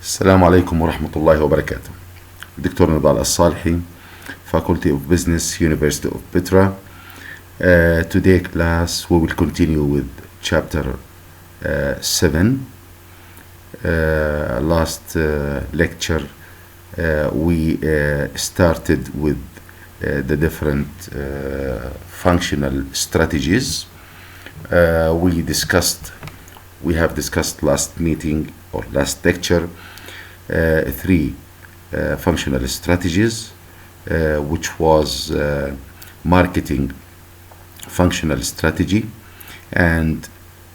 السلام عليكم ورحمة الله وبركاته. دكتور نضال الصالحي, Faculty of Business, University of Petra. Today class we will continue with chapter 7. Last lecture we started with the different functional strategies. We have discussed last meeting or last lecture three functional strategies, which was marketing functional strategy and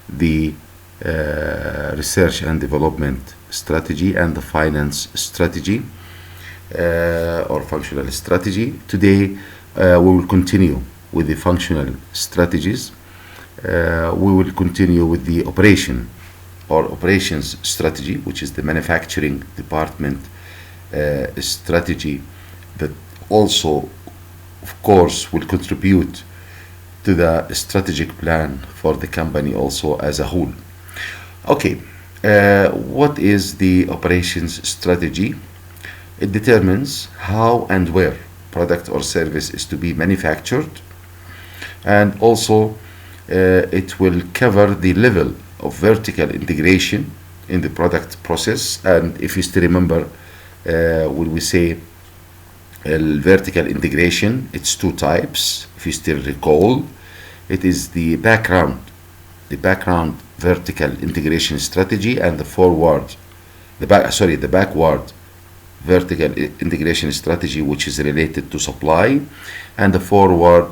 the research and development strategy and the finance strategy or functional strategy. Today we will continue with the functional strategies. We will continue with the operations strategy, which is the manufacturing department strategy that also, of course, will contribute to the strategic plan for the company also as a whole. Okay, what is the operations strategy? It determines how and where product or service is to be manufactured, and also it will cover the level of vertical integration in the product process. And if you still remember, when we say vertical integration, it's two types. If you still recall, it is the background vertical integration strategy, and the backward vertical integration strategy, which is related to supply, and the forward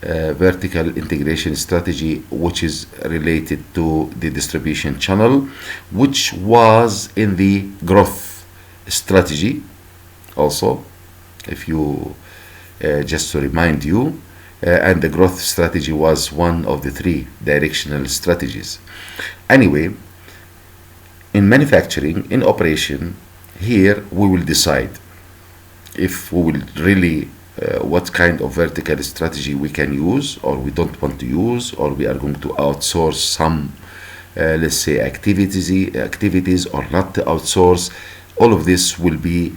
vertical integration strategy, which is related to the distribution channel, which was in the growth strategy also, if you just to remind you, and the growth strategy was one of the three directional strategies. Anyway, in manufacturing, in operation, here we will decide if we will really what kind of vertical strategy we can use or we don't want to use, or we are going to outsource some let's say activities or not to outsource. All of this will be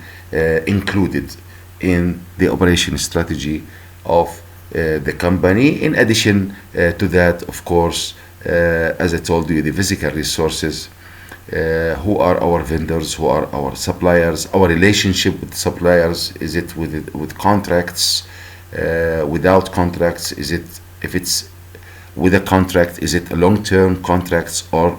included in the operation strategy of the company. In addition to that, of course, as I told you, the physical resources, who are our vendors, who are our suppliers, our relationship with suppliers, is it with contracts, without contracts, if it's with a contract, is it a long-term contracts or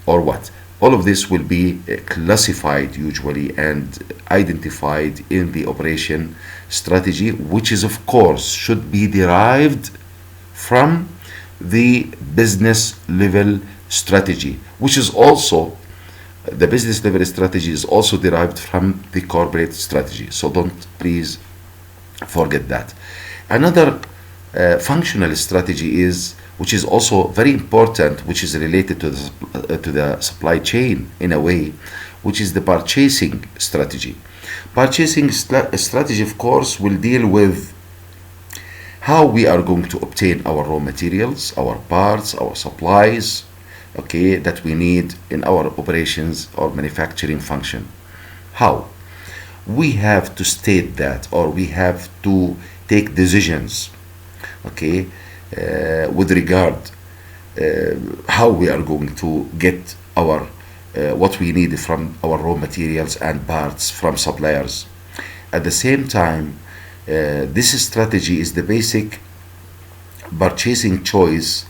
what? All of this will be classified usually and identified in the operation strategy, which is of course should be derived from the business level strategy, which is also the business level strategy is also derived from the corporate strategy. So don't please forget that. Another functional strategy is, which is also very important, which is related to the supply chain in a way, which is the purchasing strategy. Purchasing strategy, of course, will deal with how we are going to obtain our raw materials, our parts, our supplies, okay, that we need in our operations or manufacturing function. How? We have to state that, or we have to take decisions, okay, with regard how we are going to get our what we need from our raw materials and parts from suppliers. At the same time, this strategy is the basic purchasing choice.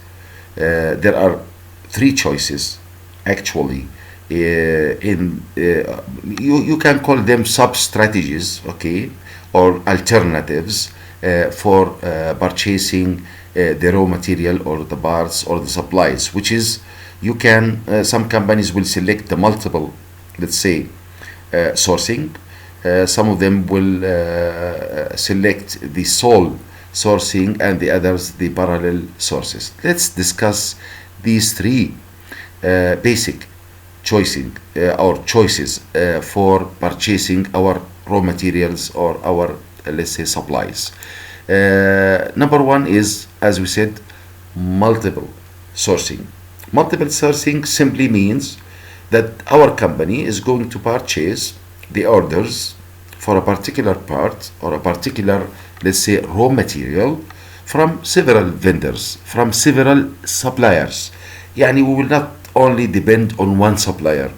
There are three choices actually. You can call them sub strategies, okay, or alternatives for purchasing the raw material or the parts or the supplies, which is you can some companies will select the multiple, let's say, sourcing. Some of them will select the sole sourcing, and the others the parallel sources. Let's discuss these three basic choices for purchasing our raw materials or our let's say supplies. Number one is, as we said, multiple sourcing. Multiple sourcing simply means that our company is going to purchase the orders for a particular part or a particular, let's say, raw material from several vendors, from several suppliers. Yani we will not only depend on one supplier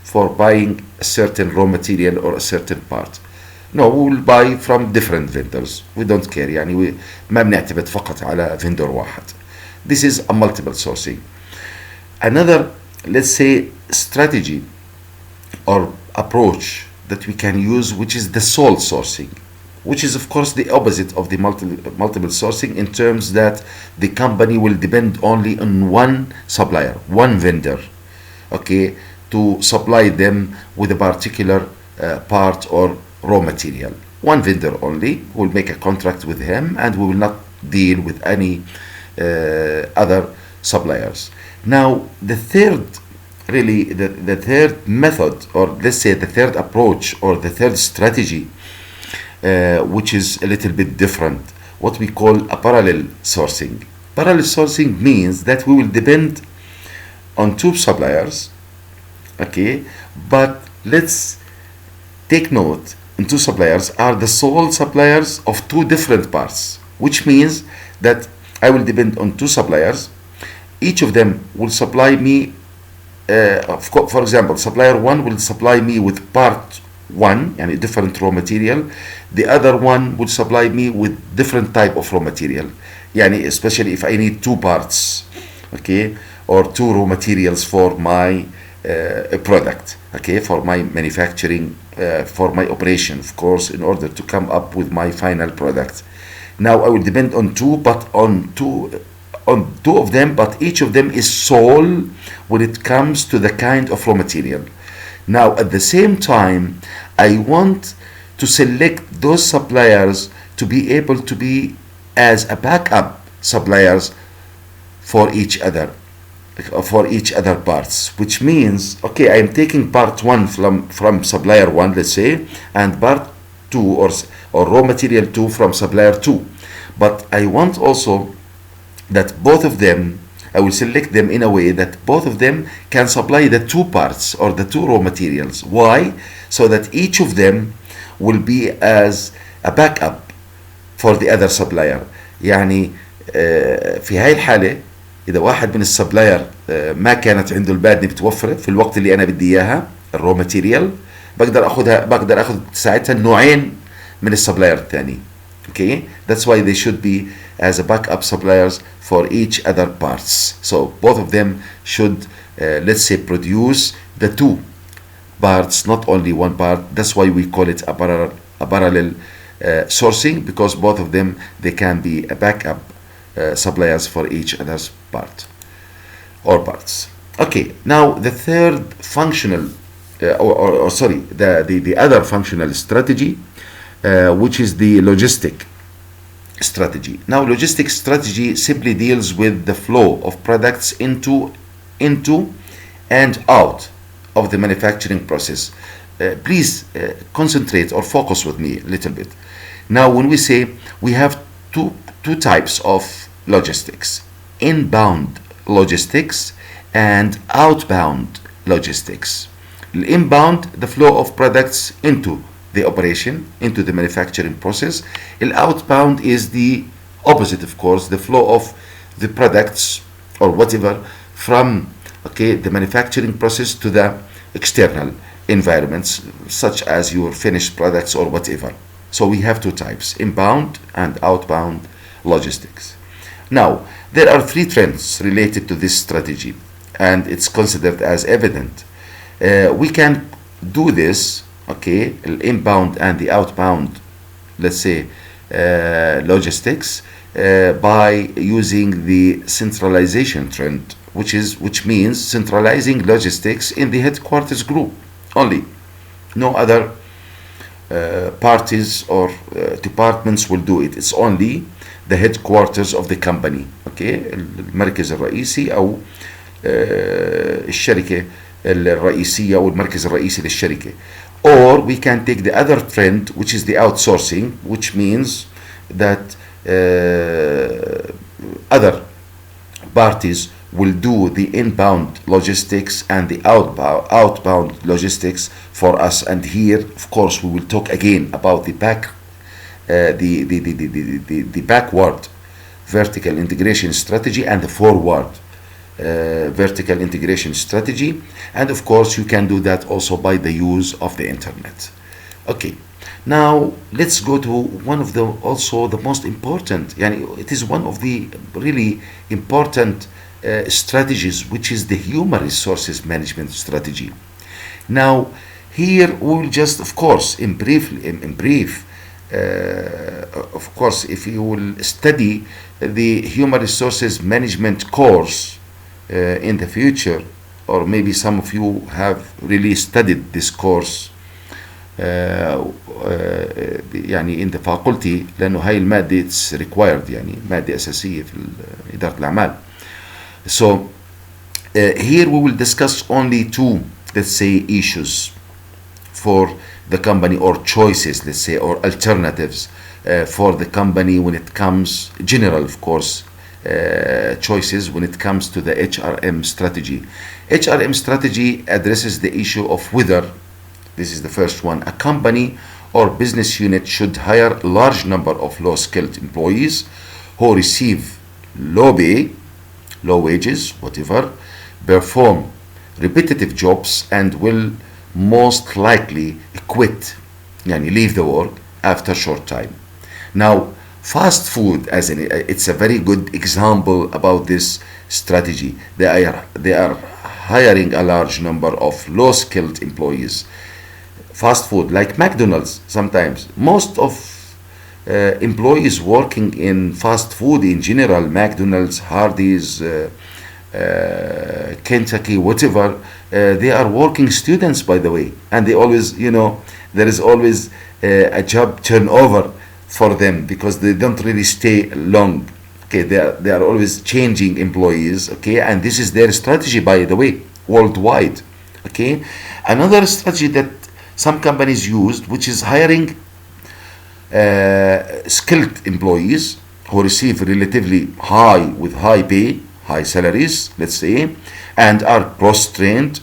for buying a certain raw material or a certain part. No, we will buy from different vendors. We don't care. يعني ما بنعتمد فقط على vendor واحد. This is a multiple sourcing. Another, let's say, strategy or approach that we can use, which is the sole sourcing, which is of course the opposite of the multiple sourcing, in terms that the company will depend only on one supplier, one vendor, okay, to supply them with a particular part or raw material. One vendor only will make a contract with him, and we will not deal with any other suppliers. Now, the third, really, the third method, or let's say the third approach or the third strategy, which is a little bit different, what we call a parallel sourcing. Parallel sourcing means that we will depend on two suppliers, okay, but let's take note, two suppliers are the sole suppliers of two different parts, which means that I will depend on two suppliers. Each of them will supply me, for example, supplier one will supply me with part one, and a different raw material. The other one will supply me with different type of raw material, yani especially if I need two parts, okay, or two raw materials for my product, okay, for my manufacturing, for my operation, of course, in order to come up with my final product. Now I will depend on two, but on two of them, but each of them is sole when it comes to the kind of raw material. Now at the same time, I want to select those suppliers to be able to be as a backup suppliers for each other parts, which means, okay, I am taking part one from supplier one, let's say, and part two or raw material two from supplier two, but I want also that both of them, I will select them in a way that both of them can supply the two parts or the two raw materials. Why? So that each of them will be as a backup for the other supplier. يعني في هاي الحالة إذا واحد من السبلاير ما كانت عنده البادنة بتوفره في الوقت اللي أنا بدي إياها الرو ماتيريال، بقدر أخذ ساعتها نوعين من السبلاير الثاني. Okay, that's why they should be as a backup suppliers for each other parts. So both of them should, let's say, produce the two parts, not only one part. That's why we call it a parallel sourcing, because both of them, they can be a backup suppliers for each other's part or parts. Okay, now the third functional, the other functional strategy, which is the logistic strategy. Now, logistic strategy simply deals with the flow of products into and out of the manufacturing process. Please concentrate or focus with me a little bit. Now, when we say we have two types of logistics: inbound logistics and outbound logistics. Inbound, the flow of products into the operation, into the manufacturing process. Outbound is the opposite, of course, the flow of the products or whatever from, okay, the manufacturing process to the external environments, such as your finished products or whatever. So we have two types: inbound and outbound logistics. Now, there are three trends related to this strategy, and it's considered as evident. We can do this, okay, inbound and the outbound, let's say, logistics, by using the centralization trend, which means centralizing logistics in the headquarters group only. No other parties or departments will do it. It's only the headquarters of the company, okay, المركز الرئيسي أو الشركة الرئيسية أو المركز الرئيسي للشركة. Or we can take the other trend, which is the outsourcing, which means that other parties will do the inbound logistics and the outbound logistics for us. And here, of course, we will talk again about the backward vertical integration strategy and the forward vertical integration strategy. And of course, you can do that also by the use of the internet. Okay. Now let's go to one of the also the most important, it is one of the really important strategies, which is the human resources management strategy. Now here we will just, of course, in brief, of course, if you will study the human resources management course in the future, or maybe some of you have really studied this course يعني in the faculty، لأنه هاي المادة it's required، يعني مادة أساسية في إدارة الأعمال. So here we will discuss only two, let's say, issues for the company, or choices, let's say, or alternatives for the company when it comes, general, of course, choices when it comes to the HRM strategy. HRM strategy addresses the issue of whether, this is the first one, a company or business unit should hire a large number of low-skilled employees who receive low pay, low wages, whatever, perform repetitive jobs, and will most likely quit, yani leave the work after short time. Now, fast food, it's a very good example about this strategy. They are hiring a large number of low-skilled employees. Fast food, like McDonald's, sometimes most of employees working in fast food in general, McDonald's, Hardee's, Kentucky, whatever, they are working students, by the way, and they always, there is always a job turnover for them because they don't really stay long. Okay, they are always changing employees. Okay, and this is their strategy, by the way, worldwide. Okay, another strategy that some companies used, which is hiring skilled employees who receive relatively high pay, high salaries, let's say, and are cross-trained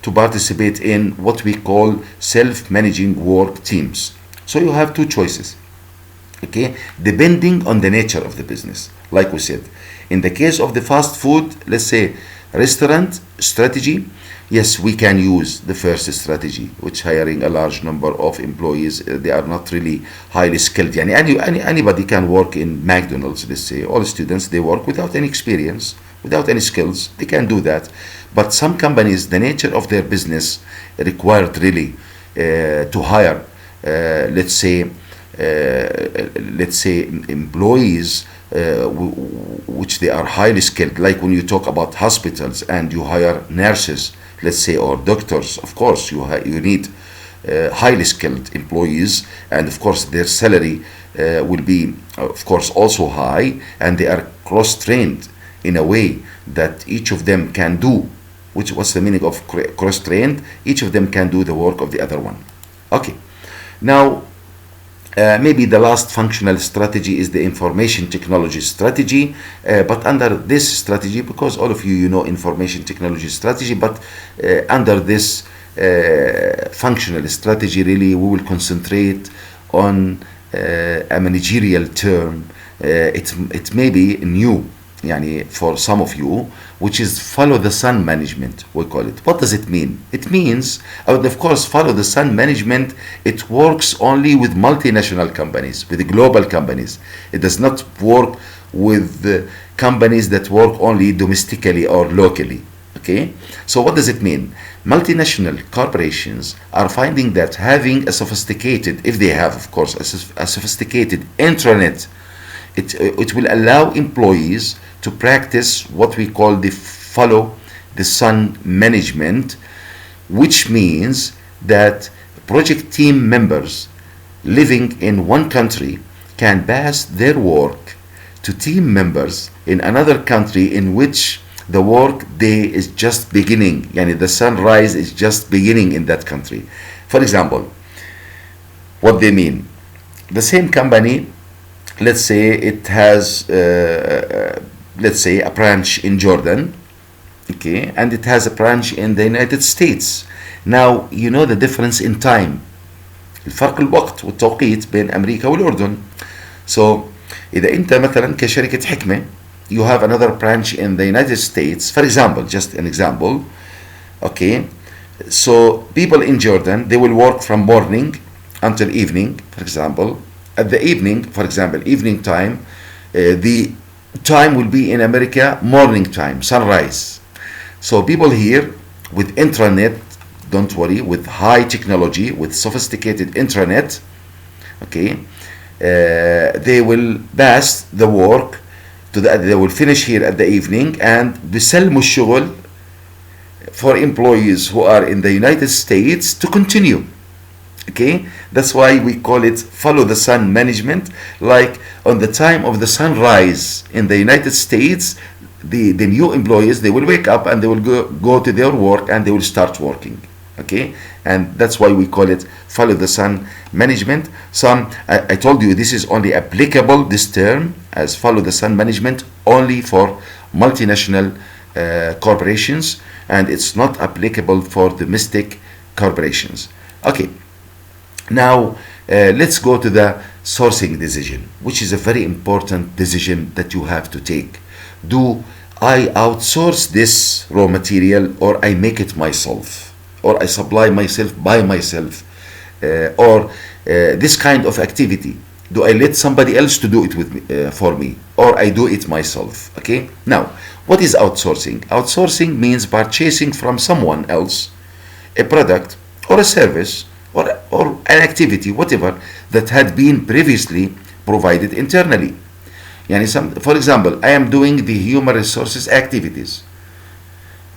to participate in what we call self-managing work teams. So you have two choices, okay, depending on the nature of the business. Like we said, in the case of the fast food, let's say, restaurant strategy, yes, we can use the first strategy, which hiring a large number of employees. They are not really highly skilled. Anybody can work in McDonald's, let's say. All students, they work without any experience, without any skills. They can do that. But some companies, the nature of their business required really to hire, let's say, employees which they are highly skilled. Like when you talk about hospitals and you hire nurses, let's say, or doctors, of course you need highly skilled employees, and of course their salary will be, of course, also high, and they are cross-trained in a way that each of them can do, what's the meaning of cross-trained? Each of them can do the work of the other one. Okay, now maybe the last functional strategy is the information technology strategy, but under this strategy, because all of you know information technology strategy, but under this functional strategy, really we will concentrate on a managerial term. It may be new, for some of you, which is follow the sun management, we call it. What does it mean? It means, of course, follow the sun management, it works only with multinational companies, with global companies. It does not work with companies that work only domestically or locally. Okay, so what does it mean? Multinational corporations are finding that having a sophisticated, if they have, of course, a sophisticated intranet, it will allow employees to practice what we call the follow the sun management, which means that project team members living in one country can pass their work to team members in another country in which the work day is just beginning, the sunrise is just beginning in that country. For example, what they mean, the same company, let's say it has let's say a branch in Jordan, okay, and it has a branch in the United States. Now you know the difference in time, الفرق الوقت والتوقيت بين أمريكا والأردن. So إذا أنت مثلا كشركة حكمة you have another branch in the United States, for example, just an example, okay, so people in Jordan, they will work from morning until evening, for example. At the evening, for example, evening time, the time will be in America morning time, sunrise. So people here with intranet, don't worry, with high technology, with sophisticated intranet, okay, they will pass the work they will finish here at the evening and بيسلموا الشغل for employees who are in the United States to continue. Okay, that's why we call it follow the sun management. Like on the time of the sunrise in the United States, the new employees, they will wake up and they will go to their work and they will start working. Okay, and that's why we call it follow the sun management. I told you this is only applicable, this term as follow the sun management, only for multinational corporations, and it's not applicable for domestic corporations. Okay, now let's go to the sourcing decision, which is a very important decision that you have to take. Do I outsource this raw material, or I make it myself, or I supply myself by myself, or this kind of activity, do I let somebody else to do it with me, for me, or I do it myself? Okay, now what is outsourcing? Outsourcing means purchasing from someone else a product or a service or an activity, whatever, that had been previously provided internally. For example, I am doing the human resources activities.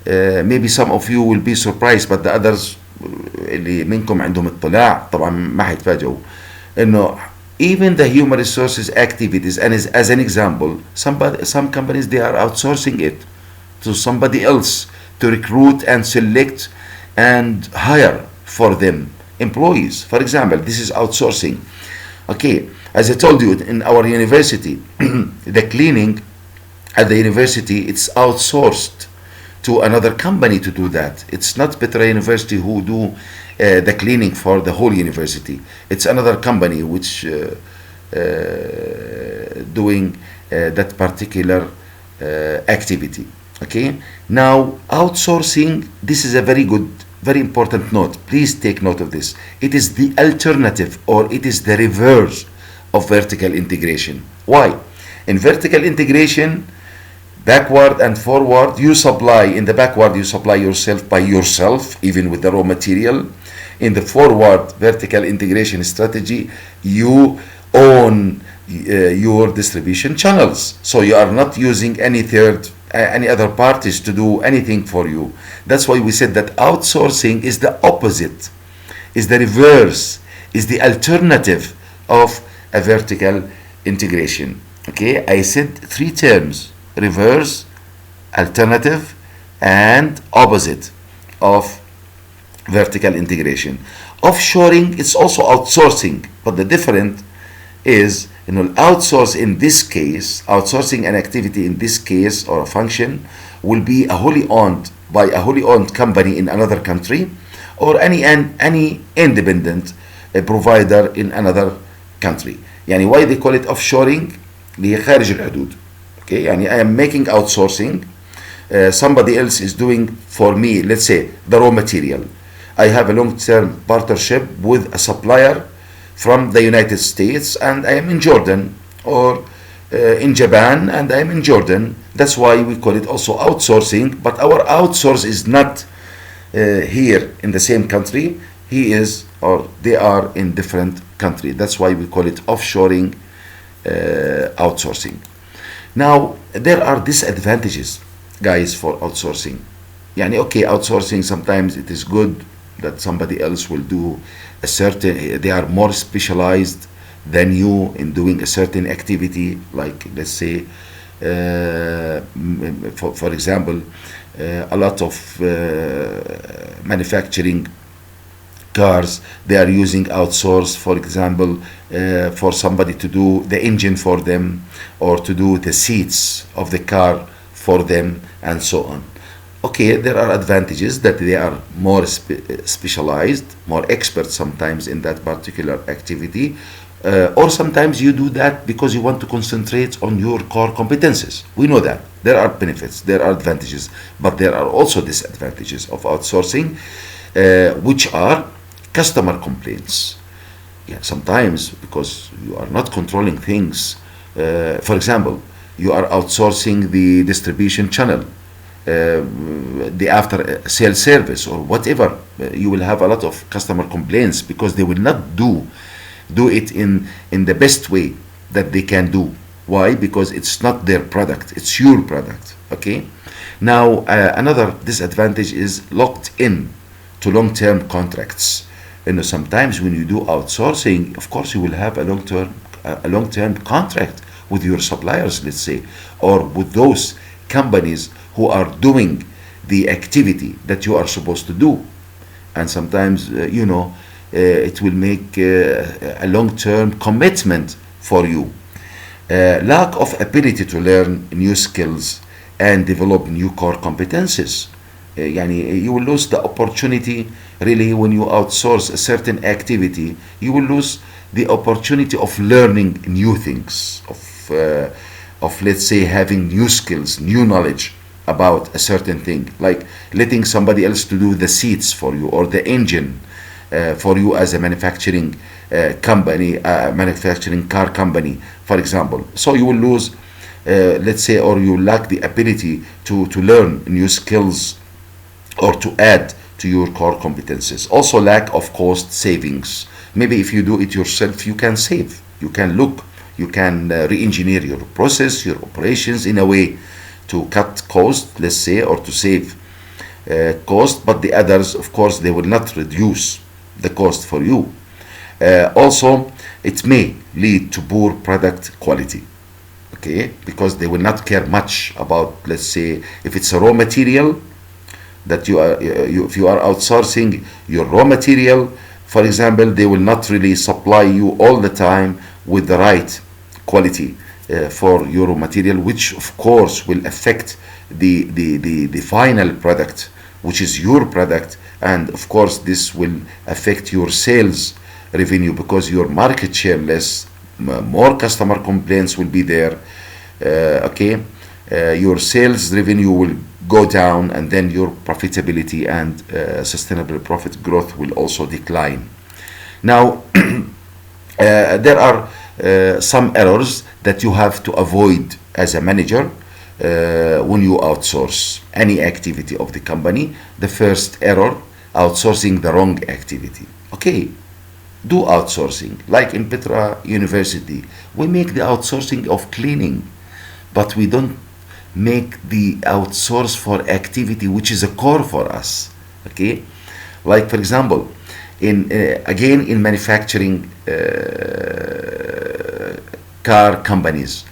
Maybe some of you will be surprised, but the others اللي منكم عندهم اطلاع طبعا ما حيتفاجئوا انه even the human resources activities, and as an example, some companies, they are outsourcing it to somebody else to recruit and select and hire for them employees. For example, this is outsourcing. Okay, as I told you, in our university, the cleaning at the university, it's outsourced to another company to do that. It's not Petra University who do the cleaning for the whole university. It's another company which doing that particular activity. Okay, now outsourcing, this is a very good, very important note. Please take note of this. It is the alternative, or it is the reverse of vertical integration. Why? In vertical integration, backward and forward, you supply. In the backward, you supply yourself by yourself, even with the raw material. In the forward vertical integration strategy, you own your distribution channels, so you are not using any other parties to do anything for you. That's why we said that outsourcing is the opposite, is the reverse, is the alternative of a vertical integration. Okay, I said three terms: reverse, alternative, and opposite of vertical integration. Offshoring is also outsourcing, but the difference is, outsource in this case, outsourcing an activity in this case or a function will be wholly owned by a wholly owned company in another country, or any independent provider in another country. يعني why they call it offshoring؟ اللي هي خارج الحدود. Okay, يعني I am making outsourcing. Somebody else is doing for me, let's say, the raw material. I have a long-term partnership with a supplier from the United States, and I am in Jordan, or in Japan, and I am in Jordan. That's why we call it also outsourcing, but our outsource is not here in the same country. He is, or they are in different country. That's why we call it offshoring, outsourcing. Now, there are disadvantages, guys, for outsourcing. يعني okay, outsourcing, sometimes it is good that somebody else will do a certain, they are more specialized than you in doing a certain activity, like let's say, for example, a lot of manufacturing cars, they are using outsource, for example, for somebody to do the engine for them, or to do the seats of the car for them, and so on. Okay, there are advantages that they are more specialized, more expert sometimes in that particular activity, or sometimes you do that because you want to concentrate on your core competences. We know that there are benefits, there are advantages, but there are also disadvantages of outsourcing, which are customer complaints. Yeah, sometimes because you are not controlling things. For example, you are outsourcing the distribution channel, the after sales service or whatever. You will have a lot of customer complaints because they will not do it in the best way that they can do. Why? Because it's not their product, it's your product. Okay. Now another disadvantage is locked in to long-term contracts. You know, sometimes when you do outsourcing, of course you will have a long-term contract with your suppliers, let's say, or with those companies who are doing the activity that you are supposed to do. And sometimes it will make a long-term commitment for you. Lack of ability to learn new skills and develop new core competences. You will lose the opportunity really when you outsource a certain activity. You will lose the opportunity of learning new things, of let's say having new skills, new knowledge about a certain thing, like letting somebody else to do the seats for you or the engine for you as a manufacturing company, manufacturing car company, for example. So you will lose, let's say, or you lack the ability to learn new skills or to add to your core competences. Also, lack of cost savings. Maybe if you do it yourself, you can save, you can you can re-engineer your process, your operations in a way to cut cost, let's say, or to save cost. But the others, of course, they will not reduce the cost for you. Also, it may lead to poor product quality. Okay, because they will not care much about, let's say, if it's a raw material that if you are outsourcing your raw material, for example, they will not really supply you all the time with the right quality for your raw material, which of course will affect the final product, which is your product. And of course this will affect your sales revenue because your market share less, more customer complaints will be there. Your sales revenue will go down, and then your profitability and sustainable profit growth will also decline. Now there are some errors that you have to avoid as a manager when you outsource any activity of the company. The first error, outsourcing the wrong activity. Okay, do outsourcing. Like in Petra University, we make the outsourcing of cleaning, but we don't make the outsource for activity which is a core for us. Okay, like for example, in manufacturing car companies.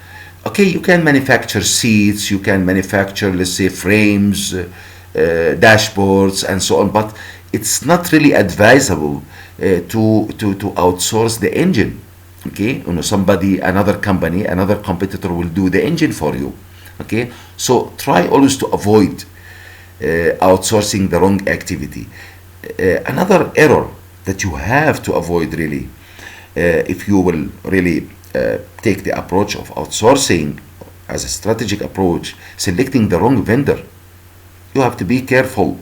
Okay, you can manufacture seats, you can manufacture, let's say, frames, dashboards, and so on, but it's not really advisable to outsource the engine. Okay, another company, another competitor will do the engine for you. Okay, so try always to avoid outsourcing the wrong activity. Another error that you have to avoid really, if you will really take the approach of outsourcing as a strategic approach, selecting the wrong vendor. You have to be careful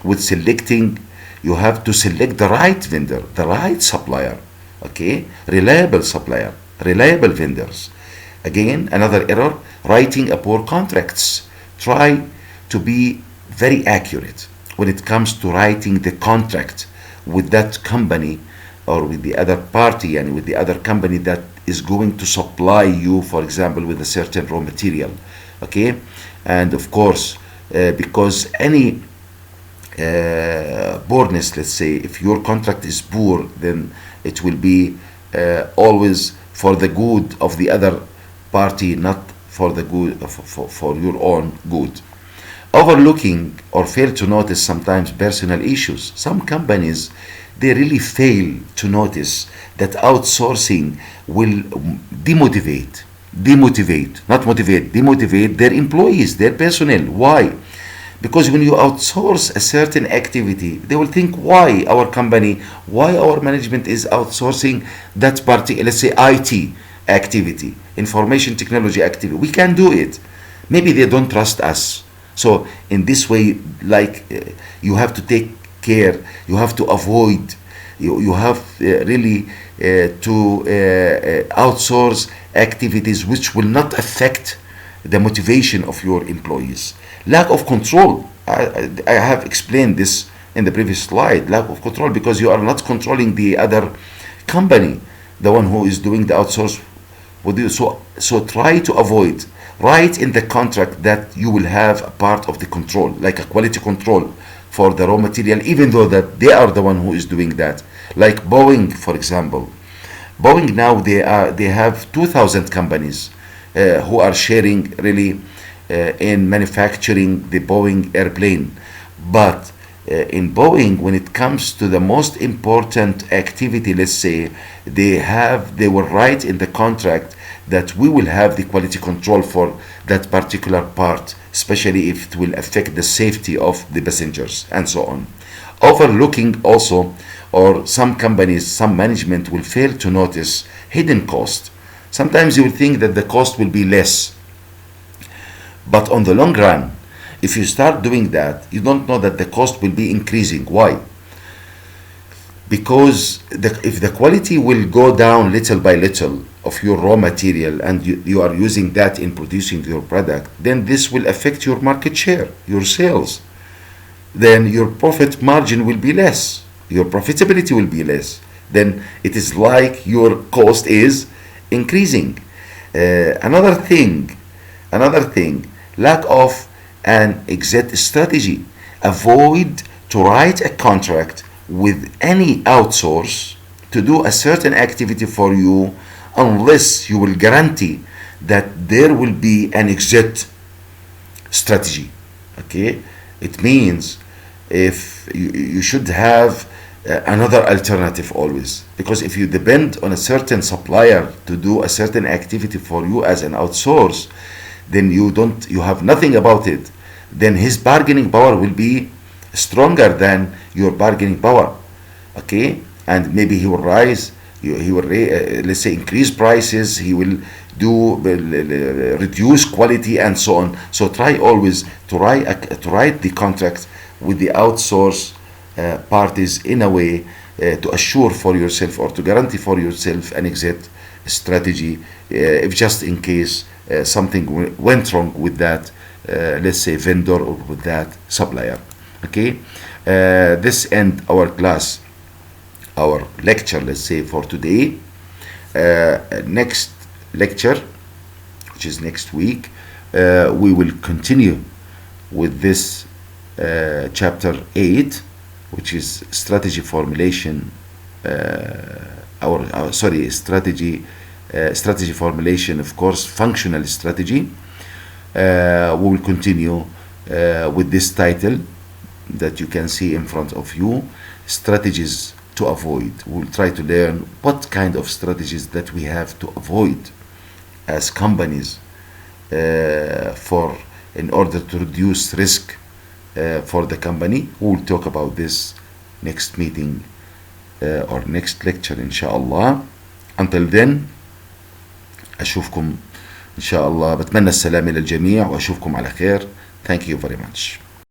with selecting. You have to select the right vendor, the right supplier. Okay, reliable supplier, reliable vendors. Again, another error, writing a poor contracts. Try to be very accurate when it comes to writing the contract with that company or with the other party and with the other company that is going to supply you, for example, with a certain raw material. Okay, and of course, because any poorness, let's say, if your contract is poor, then it will be always for the good of the other party, not for the good for your own good. Overlooking or fail to notice sometimes personal issues. Some companies, they really fail to notice that outsourcing will demotivate their employees, their personnel. Why? Because when you outsource a certain activity, they will think why our company, why our management is outsourcing that particular, let's say IT activity, information technology activity. We can do it. Maybe they don't trust us. So in this way, like you have to take care, you have to avoid, you have really to outsource activities which will not affect the motivation of your employees. Lack of control. I have explained this in the previous slide. Lack of control, because you are not controlling the other company, the one who is doing the outsource with you. So try to avoid. Write in the contract that you will have a part of the control, like a quality control for the raw material, even though that they are the one who is doing that. Like Boeing, for example. Boeing now they have 2,000 companies who are sharing really in manufacturing the Boeing airplane. But in Boeing, when it comes to the most important activity, let's say, they will write in the contract that we will have the quality control for that particular part, especially if it will affect the safety of the passengers and so on. Overlooking also, or some companies, some management will fail to notice hidden cost. Sometimes you will think that the cost will be less, but on the long run, if you start doing that, you don't know that the cost will be increasing. Why? Because if the quality will go down little by little of your raw material, and you are using that in producing your product, then this will affect your market share, your sales. Then your profit margin will be less, your profitability will be less. Then it is like your cost is increasing. Another thing, lack of an exit strategy. Avoid to write a contract with any outsource to do a certain activity for you unless you will guarantee that there will be an exit strategy. Okay, it means if you should have another alternative always, because if you depend on a certain supplier to do a certain activity for you as an outsource, then you have nothing about it. Then his bargaining power will be stronger than your bargaining power. Okay, and maybe he will rise, he will let's say increase prices, he will do reduce quality and so on. So try always to write the contract with the outsource parties in a way to assure for yourself, or to guarantee for yourself, an exit strategy if just in case something went wrong with that let's say vendor or with that supplier. Okay, this end our class, our lecture, let's say, for today. Next lecture, which is next week, we will continue with this chapter 8, which is strategy formulation, strategy formulation, of course, functional strategy. We will continue with this title that you can see in front of you, strategies to avoid. We'll try to learn what kind of strategies that we have to avoid as companies in order to reduce risk for the company. We'll talk about this next meeting or next lecture inshallah. Until then, أشوفكم إن شاء الله. بتمنى السلامة للجميع وأشوفكم على خير. Thank you very much.